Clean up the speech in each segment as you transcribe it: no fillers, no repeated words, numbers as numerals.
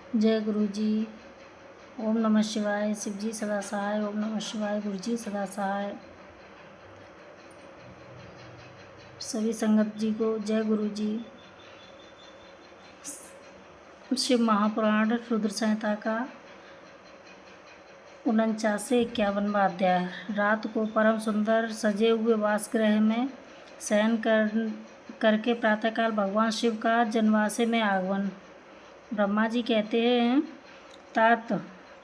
जय गुरु जी। ओम नमः शिवाय। शिव जी सदा सहाय। ओम नमः शिवाय। गुरु जी सदा सहाय। सभी संगत जी को जय गुरु जी। शिव महापुराण रुद्र संहिता का 49 से 51वां अध्याय। रात को परम सुंदर सजे हुए वासगृह में शयन करके प्रातःकाल भगवान शिव का जनवासे में आगमन। ब्रह्मा जी कहते हैं, तात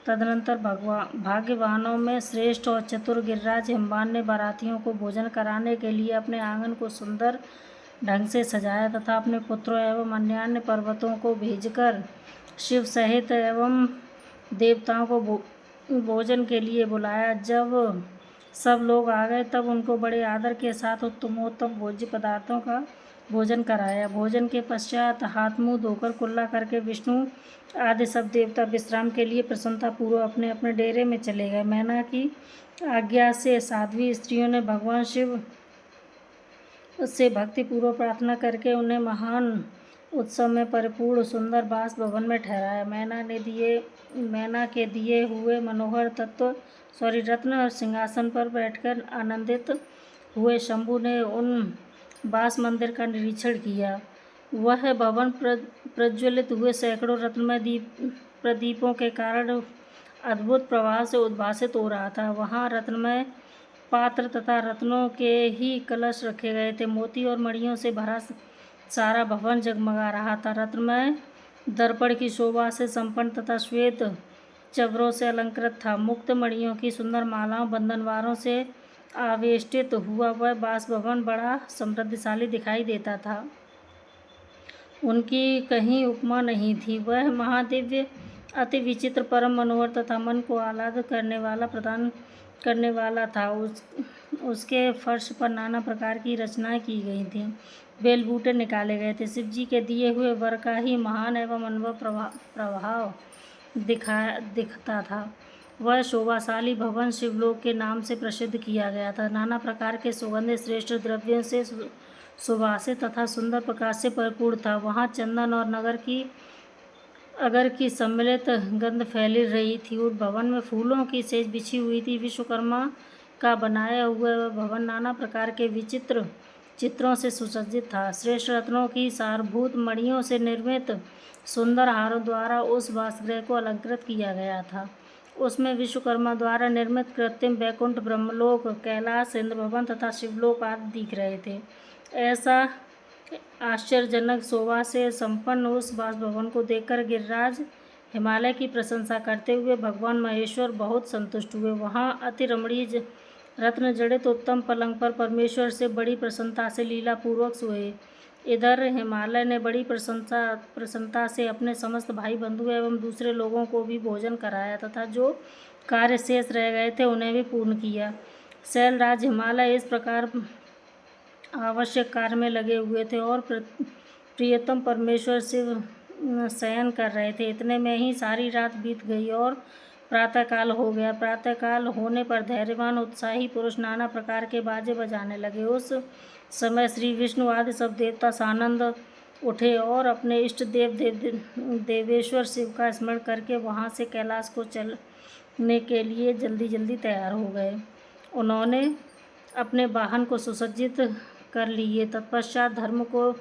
तदनंतर भाग्यवानों में श्रेष्ठ और चतुर गिरिराज हिमवान ने बारातियों को भोजन कराने के लिए अपने आंगन को सुंदर ढंग से सजाया तथा अपने पुत्रों एवं अन्य पर्वतों को भेजकर शिव सहित एवं देवताओं को भोजन के लिए बुलाया। जब सब लोग आ गए तब उनको बड़े आदर के साथ उत्तमोत्तम भोज्य पदार्थों का भोजन कराया। भोजन के पश्चात हाथ मुंह धोकर कुल्ला करके विष्णु आदि सब देवता विश्राम के लिए प्रसन्नतापूर्वक अपने अपने डेरे में चले गए। मैना की आज्ञा से साध्वी स्त्रियों ने भगवान शिव से भक्तिपूर्वक प्रार्थना करके उन्हें महान उत्सव में परिपूर्ण सुंदर बास भवन में ठहराया। मैना के दिए हुए मनोहर रत्न सिंहासन पर बैठकर आनंदित हुए शंभु ने उन बास मंदिर का निरीक्षण किया। वह भवन प्रज्वलित हुए सैकड़ों रत्नमय प्रदीपों के कारण अद्भुत प्रवाह से उद्भासित हो रहा था। वहाँ रत्नमय पात्र तथा रत्नों के ही कलश रखे गए थे। मोती और मणियों से भरा सारा भवन जगमगा रहा था। रत्नमय दर्पण की शोभा से संपन्न तथा श्वेत चवरों से अलंकृत था। मुक्त मणियों की सुंदर मालाओं बंधनवारों से आवेष्टित हुआ वह बास भवन बड़ा समृद्धशाली दिखाई देता था। उनकी कहीं उपमा नहीं थी। वह महादिव्य अति विचित्र परम मनोहर तथा मन को आह्लाद प्रदान करने वाला था। उसके फर्श पर नाना प्रकार की रचनाएं की गई थीं। बेलबूटे निकाले गए थे। शिव जी के दिए हुए वर का ही महान एवं अनुभव प्रभाव दिखता था। वह शोभाशाली भवन शिवलोक के नाम से प्रसिद्ध किया गया था। नाना प्रकार के सुगंधित श्रेष्ठ द्रव्यों से सुवासित तथा सुंदर प्रकाश से परिपूर्ण था। वहाँ चंदन और अगर की सम्मिलित गंध फैली रही थी। उस भवन में फूलों की सेज बिछी हुई थी। विश्वकर्मा का बनाया हुआ वह भवन नाना प्रकार के विचित्र चित्रों से सुसज्जित था। श्रेष्ठ रत्नों की सारभूत मणियों से निर्मित सुंदर हारों द्वारा उस वासगृह को अलंकृत किया गया था। उसमें विश्वकर्मा द्वारा निर्मित कृत्रिम वैकुंठ, ब्रह्मलोक, कैलाश, इंद्र भवन तथा शिवलोक आदि दिख रहे थे। ऐसा आश्चर्यजनक शोभा से संपन्न उस बासभवन को देखकर गिरिराज हिमालय की प्रशंसा करते हुए भगवान महेश्वर बहुत संतुष्ट हुए। वहाँ अति रमणीय रत्न जड़ित उत्तम पलंग पर परमेश्वर से बड़ी प्रसन्नता से लीलापूर्वक सोए। इधर हिमालय ने बड़ी प्रसन्नता से अपने समस्त भाई बंधु एवं दूसरे लोगों को भी भोजन कराया तथा जो कार्य शेष रह गए थे उन्हें भी पूर्ण किया। शैलराज हिमालय इस प्रकार आवश्यक कार्य में लगे हुए थे और प्रियतम परमेश्वर शिव शयन कर रहे थे। इतने में ही सारी रात बीत गई और प्रातःकाल हो गया। प्रातःकाल होने पर धैर्यवान उत्साही पुरुष नाना प्रकार के बाजे बजाने लगे। उस समय श्री विष्णु आदि सब देवता सानंद उठे और अपने इष्ट देवेश्वर शिव का स्मरण करके वहाँ से कैलाश को चलने के लिए जल्दी जल्दी तैयार हो गए। उन्होंने अपने वाहन को सुसज्जित कर लिए। तत्पश्चात धर्म को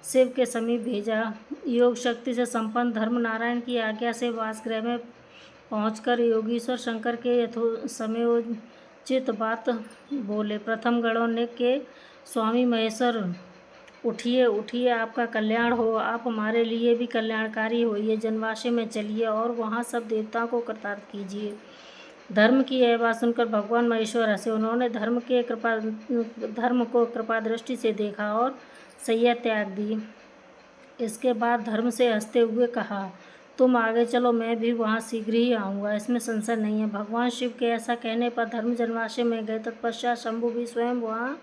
शिव के समीप भेजा। योग शक्ति से संपन्न धर्म नारायण की आज्ञा से वासगृह में पहुंचकर योगीश्वर शंकर के समयोचित बात बोले। प्रथम गणों ने के स्वामी महेश्वर, उठिए उठिए, आपका कल्याण हो। आप हमारे लिए भी कल्याणकारी होइए। जनवासे में चलिए और वहाँ सब देवताओं को कृतार्थ कीजिए। धर्म की यह बात सुनकर भगवान महेश्वर हंसे। उन्होंने धर्म को कृपा दृष्टि से देखा और सैया त्याग दी। इसके बाद धर्म से हंसते हुए कहा, तुम आगे चलो, मैं भी वहाँ शीघ्र ही आऊँगा, इसमें संशय नहीं है। भगवान शिव के ऐसा कहने पर धर्म जनवासे में गए। तत्पश्चात शंभु भी स्वयं वहाँ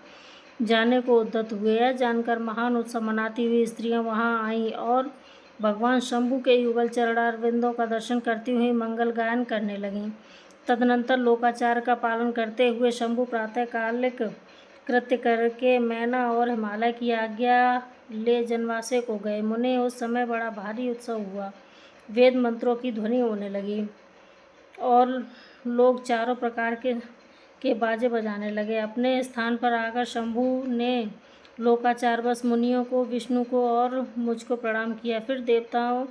जाने को उद्यत हुए। यह जानकर महान उत्सव मनाती हुई स्त्रियाँ वहाँ आईं और भगवान शंभु के युगल चरणारविंदों का दर्शन करती हुई मंगल गायन करने लगीं। तदनंतर लोकाचार का पालन करते हुए शंभु प्रातःकालिक कृत्य करके मैना और हिमालय की आज्ञा ले जनवासे को गए। मुने उस समय बड़ा भारी उत्सव हुआ। वेद मंत्रों की ध्वनि होने लगी और लोग चारों प्रकार के बाजे बजाने लगे। अपने स्थान पर आकर शंभु ने लोकाचारवश मुनियों को, विष्णु को और मुझको प्रणाम किया। फिर देवताओं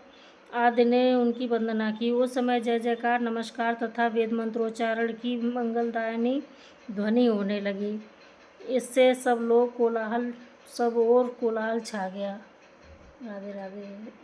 आदि ने उनकी वंदना की। उस समय जय जयकार, नमस्कार तथा वेद मंत्रोच्चारण की मंगलदायिनी ध्वनि होने लगी। इससे सब ओर कोलाहल छा गया। राधे राधे।